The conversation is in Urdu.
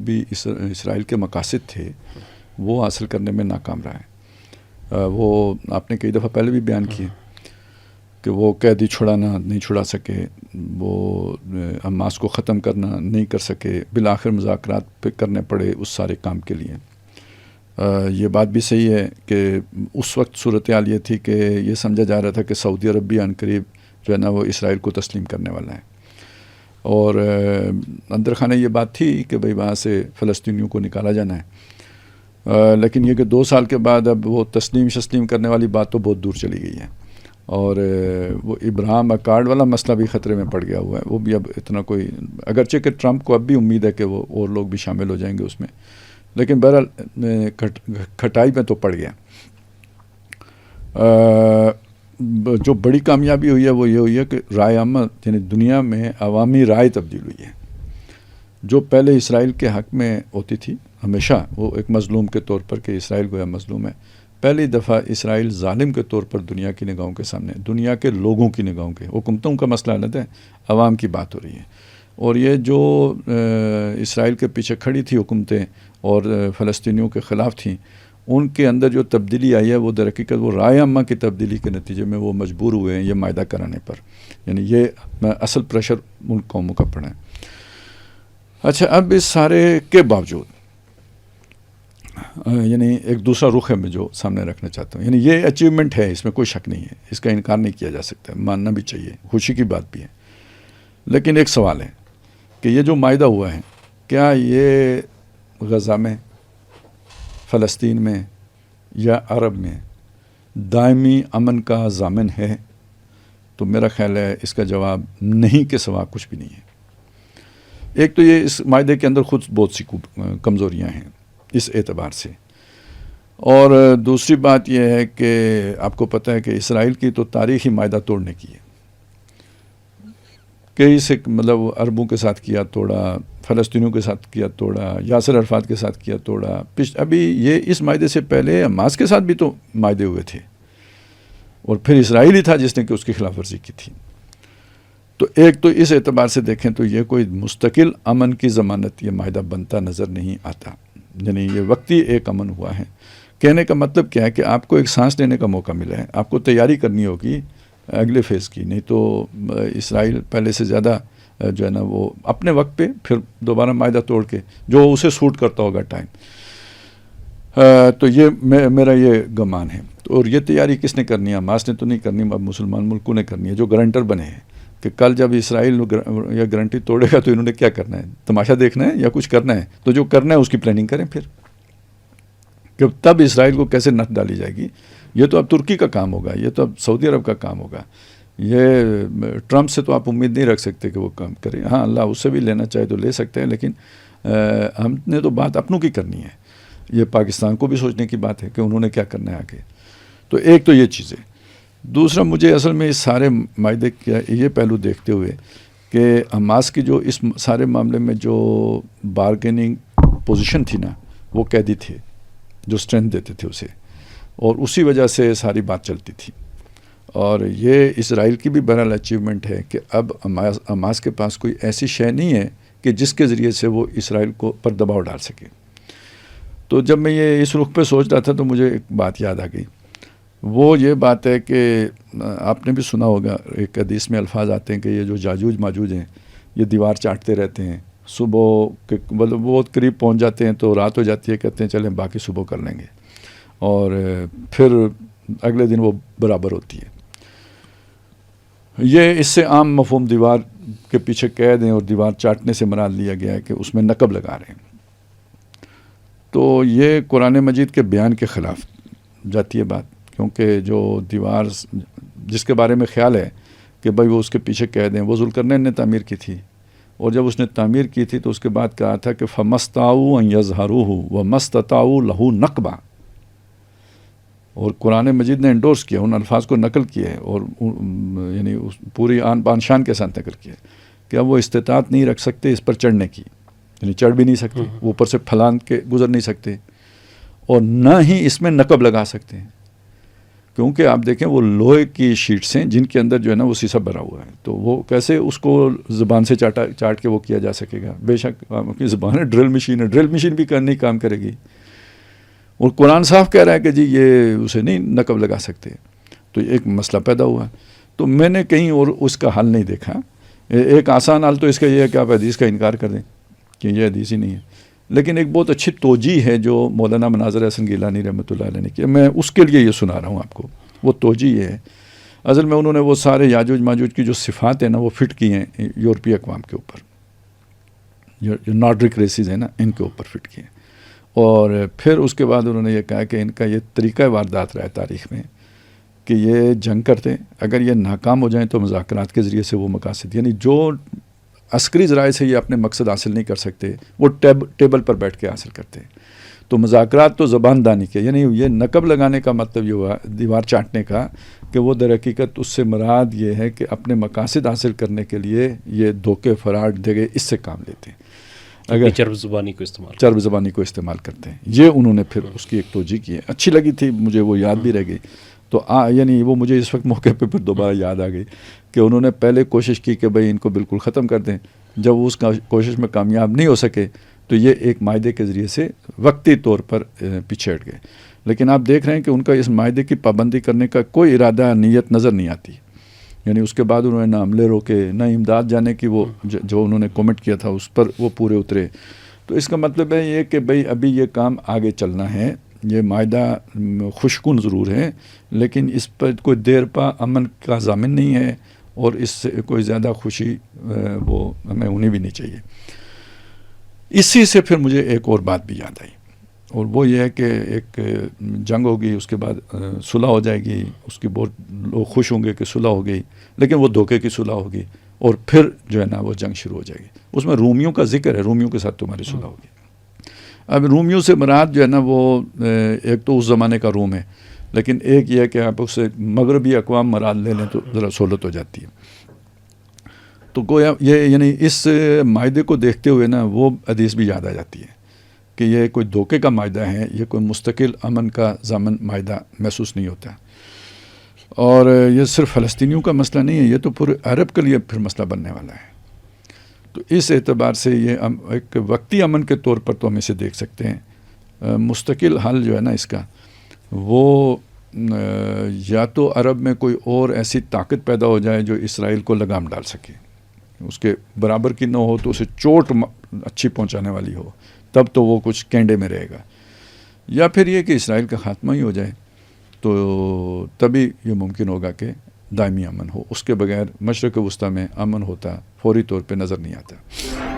بھی اسرائیل کے مقاصد تھے وہ حاصل کرنے میں ناکام رہا ہے. وہ آپ نے کئی دفعہ پہلے بھی بیان کیے کہ وہ قیدی چھڑانا نہیں چھڑا سکے، وہ حماس کو ختم کرنا نہیں کر سکے، بالآخر مذاکرات پہ کرنے پڑے اس سارے کام کے لیے. یہ بات بھی صحیح ہے کہ اس وقت صورتحال یہ تھی کہ یہ سمجھا جا رہا تھا کہ سعودی عرب بھی عنقریب جو ہے نا وہ اسرائیل کو تسلیم کرنے والا ہے، اور اندر خانہ یہ بات تھی کہ بھئی وہاں سے فلسطینیوں کو نکالا جانا ہے. لیکن یہ کہ 2 سال کے بعد اب وہ تسلیم کرنے والی بات تو بہت دور چلی گئی ہے، اور وہ ابراہیم اکارڈ والا مسئلہ بھی خطرے میں پڑ گیا ہوا ہے. وہ بھی اب اتنا کوئی، اگرچہ کہ ٹرمپ کو اب بھی امید ہے کہ وہ اور لوگ بھی شامل ہو جائیں گے اس میں، لیکن بہرحال کھٹائی میں تو پڑ گیا. جو بڑی کامیابی ہوئی ہے وہ یہ ہوئی ہے کہ رائے عامہ یعنی دنیا میں عوامی رائے تبدیل ہوئی ہے. جو پہلے اسرائیل کے حق میں ہوتی تھی ہمیشہ، وہ ایک مظلوم کے طور پر کہ اسرائیل گویا مظلوم ہے، پہلی دفعہ اسرائیل ظالم کے طور پر دنیا کی نگاہوں کے سامنے، دنیا کے لوگوں کی نگاہوں کے، حکومتوں کا مسئلہ الگ ہے، عوام کی بات ہو رہی ہے. اور یہ جو اسرائیل کے پیچھے کھڑی تھی حکومتیں اور فلسطینیوں کے خلاف تھیں، ان کے اندر جو تبدیلی آئی ہے وہ در حقیقت وہ رائے عامہ کی تبدیلی کے نتیجے میں وہ مجبور ہوئے ہیں یہ معاہدہ کرانے پر. یعنی یہ اصل پریشر ان قوموں کا پڑا ہے. اچھا، اب اس سارے کے باوجود یعنی ایک دوسرا رخ ہے میں جو سامنے رکھنا چاہتا ہوں. یعنی یہ اچیومنٹ ہے، اس میں کوئی شک نہیں ہے، اس کا انکار نہیں کیا جا سکتا، ماننا بھی چاہیے، خوشی کی بات بھی ہے. لیکن ایک سوال ہے کہ یہ جو معاہدہ ہوا ہے کیا یہ غزہ میں، فلسطین میں یا عرب میں دائمی امن کا ضامن ہے؟ تو میرا خیال ہے اس کا جواب نہیں کے سوا کچھ بھی نہیں ہے. ایک تو یہ اس معاہدے کے اندر خود بہت سی کمزوریاں ہیں اس اعتبار سے، اور دوسری بات یہ ہے کہ آپ کو پتہ ہے کہ اسرائیل کی تو تاریخ ہی معاہدہ توڑنے کی ہے. کئی سے مطلب عربوں کے ساتھ کیا توڑا، فلسطینیوں کے ساتھ کیا توڑا، یاسر عرفات کے ساتھ کیا توڑا، ابھی یہ اس معاہدے سے پہلے حماس کے ساتھ بھی تو معاہدے ہوئے تھے، اور پھر اسرائیل ہی تھا جس نے کہ اس کی خلاف ورزی کی تھی. تو ایک تو اس اعتبار سے دیکھیں تو یہ کوئی مستقل امن کی ضمانت یہ معاہدہ بنتا نظر نہیں آتا. یعنی یہ وقتی ایک امن ہوا ہے. کہنے کا مطلب کیا ہے کہ آپ کو ایک سانس لینے کا موقع ملا ہے، آپ کو تیاری کرنی ہوگی اگلے فیز کی، نہیں تو اسرائیل پہلے سے زیادہ جو ہے نا وہ اپنے وقت پہ پھر دوبارہ معاہدہ توڑ کے جو اسے سوٹ کرتا ہوگا ٹائم. تو یہ میرا یہ گمان ہے. اور یہ تیاری کس نے کرنی ہے؟ حماس نے تو نہیں کرنی، اب مسلمان ملکوں نے کرنی ہے جو گارنٹر بنے ہیں کہ کل جب اسرائیل یہ گارنٹی توڑے گا تو انہوں نے کیا کرنا ہے، تماشا دیکھنا ہے یا کچھ کرنا ہے. تو جو کرنا ہے اس کی پلاننگ کریں پھر، کہ تب اسرائیل کو کیسے نت ڈالی جائے گی. یہ تو اب ترکی کا کام ہوگا، یہ تو اب سعودی عرب کا کام ہوگا. یہ ٹرمپ سے تو آپ امید نہیں رکھ سکتے کہ وہ کام کرے. ہاں، اللہ اس سے بھی لینا چاہے تو لے سکتے ہیں، لیکن ہم نے تو بات اپنوں کی کرنی ہے. یہ پاکستان کو بھی سوچنے کی بات ہے کہ انہوں نے کیا کرنا ہے آگے. تو ایک تو یہ چیز ہے. دوسرا، مجھے اصل میں اس سارے معاہدے کا یہ پہلو دیکھتے ہوئے کہ حماس کی جو اس سارے معاملے میں جو بارگیننگ پوزیشن تھی نا، وہ قیدی تھے جو اسٹرینتھ دیتے تھے اسے، اور اسی وجہ سے ساری بات چلتی تھی. اور یہ اسرائیل کی بھی بہرحال اچیومنٹ ہے کہ اب حماس کے پاس کوئی ایسی شے نہیں ہے کہ جس کے ذریعے سے وہ اسرائیل کو پر دباؤ ڈال سکے. تو جب میں یہ اس رخ پہ سوچ رہا تھا تو مجھے ایک بات یاد آ گئی. وہ یہ بات ہے کہ آپ نے بھی سنا ہوگا، ایک حدیث میں الفاظ آتے ہیں کہ یہ جو جاجوج ماجوج ہیں یہ دیوار چاٹتے رہتے ہیں، صبح کے مطلب بہت قریب پہنچ جاتے ہیں تو رات ہو جاتی ہے، کہتے ہیں چلیں باقی صبح کر لیں گے، اور پھر اگلے دن وہ برابر ہوتی ہے. یہ اس سے عام مفہوم دیوار کے پیچھے قید ہیں اور دیوار چاٹنے سے مراد لیا گیا ہے کہ اس میں نقب لگا رہے ہیں. تو یہ قرآن مجید کے بیان کے خلاف جاتی ہے بات، کیونکہ جو دیوار جس کے بارے میں خیال ہے کہ بھائی وہ اس کے پیچھے قید ہیں، وہ ذوالقرنین نے تعمیر کی تھی، اور جب اس نے تعمیر کی تھی تو اس کے بعد کہا تھا کہ فَمَسْتَطَاعُوا أَن يَظْهَرُوهُ وَمَسْتَطَاعُوا لَهُ نَقْبًا. اور قرآن مجید نے انڈورس کیا، ان الفاظ کو نقل کیا ہے، اور یعنی پوری آن بان شان کے ساتھ نقل کیا ہے کہ اب وہ استطاعت نہیں رکھ سکتے اس پر چڑھنے کی، یعنی چڑھ بھی نہیں سکتے، اوپر سے پھلان کے گزر نہیں سکتے، اور نہ ہی اس میں نقب لگا سکتے ہیں، کیونکہ آپ دیکھیں وہ لوہے کی شیٹس ہیں جن کے اندر جو ہے نا وہ سیسا بھرا ہوا ہے، تو وہ کیسے اس کو زبان سے چاٹ کے وہ کیا جا سکے گا؟ بے شک آپ کی زبان ہے، ڈرل مشین بھی نہیں کام کرے گی. اور قرآن صاف کہہ رہا ہے کہ جی یہ اسے نہیں نقب لگا سکتے. تو ایک مسئلہ پیدا ہوا. تو میں نے کہیں اور اس کا حل نہیں دیکھا. ایک آسان حل تو اس کا یہ ہے کہ آپ حدیث کا انکار کر دیں کہ یہ حدیث ہی نہیں ہے، لیکن ایک بہت اچھی توجیہ ہے جو مولانا مناظر احسن گیلانی رحمۃ اللہ علیہ نے کیا، میں اس کے لیے یہ سنا رہا ہوں آپ کو. وہ توجیہ ہے اصل میں انہوں نے وہ سارے یاجوج ماجوج کی جو صفات ہیں نا وہ فٹ کی ہیں یورپی اقوام کے اوپر، جو نارڈرک ریسز ہیں نا ان کے اوپر فٹ کی ہیں. اور پھر اس کے بعد انہوں نے یہ کہا کہ ان کا یہ طریقہ واردات رہا ہے تاریخ میں کہ یہ جنگ کرتے، اگر یہ ناکام ہو جائیں تو مذاکرات کے ذریعے سے وہ مقاصد، یعنی جو عسکری ذرائع سے یہ اپنے مقصد حاصل نہیں کر سکتے وہ ٹیبل پر بیٹھ کے حاصل کرتے. تو مذاکرات تو زبان دانی کے، یعنی یہ نقب لگانے کا مطلب یہ ہوا دیوار چاٹنے کا کہ وہ در حقیقت اس سے مراد یہ ہے کہ اپنے مقاصد حاصل کرنے کے لیے یہ دھوکے فراڈ دگے اس سے کام لیتے ہیں، اگر چرب زبانی کو استعمال کرتے ہیں. یہ انہوں نے پھر اس کی ایک توجیہ کی ہے، اچھی لگی تھی مجھے، وہ یاد بھی رہ گئی. تو یعنی وہ مجھے اس وقت موقع پہ پھر دوبارہ یاد آ گئی کہ انہوں نے پہلے کوشش کی کہ بھئی ان کو بالکل ختم کر دیں. جب وہ اس کوشش میں کامیاب نہیں ہو سکے تو یہ ایک معاہدے کے ذریعے سے وقتی طور پر پیچھے ہٹ گئے. لیکن آپ دیکھ رہے ہیں کہ ان کا اس معاہدے کی پابندی کرنے کا کوئی ارادہ نیت نظر نہیں آتی. یعنی اس کے بعد انہوں نے نہ حملے روکے نہ امداد جانے کی، وہ جو انہوں نے کمٹ کیا تھا اس پر وہ پورے اترے. تو اس کا مطلب ہے یہ کہ بھئی ابھی یہ کام آگے چلنا ہے. یہ معاہدہ خوشکن ضرور ہے لیکن اس پر کوئی دیر پا امن کا ضامن نہیں ہے، اور اس سے کوئی زیادہ خوشی وہ ہمیں ہونی بھی نہیں چاہیے. اسی سے پھر مجھے ایک اور بات بھی یاد آئی، اور وہ یہ ہے کہ ایک جنگ ہوگی، اس کے بعد صلح ہو جائے گی، اس کی بہت لوگ خوش ہوں گے کہ صلح ہو گئی، لیکن وہ دھوکے کی صلح ہوگی، اور پھر جو ہے نا وہ جنگ شروع ہو جائے گی. اس میں رومیوں کا ذکر ہے، رومیوں کے ساتھ تمہاری صلح ہوگی. اب رومیوں سے مراد جو ہے نا وہ ایک تو اس زمانے کا روم ہے، لیکن ایک یہ ہے کہ آپ اسے مغربی اقوام مراد لے لیں تو ذرا سہولت ہو جاتی ہے. تو گویا یہ یعنی اس معاہدے کو دیکھتے ہوئے نا وہ حدیث بھی یاد آ جاتی ہے کہ یہ کوئی دھوکے کا معاہدہ ہے، یہ کوئی مستقل امن کا ضامن معاہدہ محسوس نہیں ہوتا. اور یہ صرف فلسطینیوں کا مسئلہ نہیں ہے، یہ تو پورے عرب کے لیے پھر مسئلہ بننے والا ہے. تو اس اعتبار سے یہ ایک وقتی امن کے طور پر تو ہم اسے دیکھ سکتے ہیں. مستقل حل جو ہے نا اس کا وہ یا تو عرب میں کوئی اور ایسی طاقت پیدا ہو جائے جو اسرائیل کو لگام ڈال سکے، اس کے برابر کی نہ ہو تو اسے چوٹ اچھی پہنچانے والی ہو، تب تو وہ کچھ کینڈے میں رہے گا. یا پھر یہ کہ اسرائیل کا خاتمہ ہی ہو جائے تو تبھی یہ ممکن ہوگا کہ دائمی امن ہو. اس کے بغیر مشرق وسطیٰ میں امن ہوتا فوری طور پہ نظر نہیں آتا.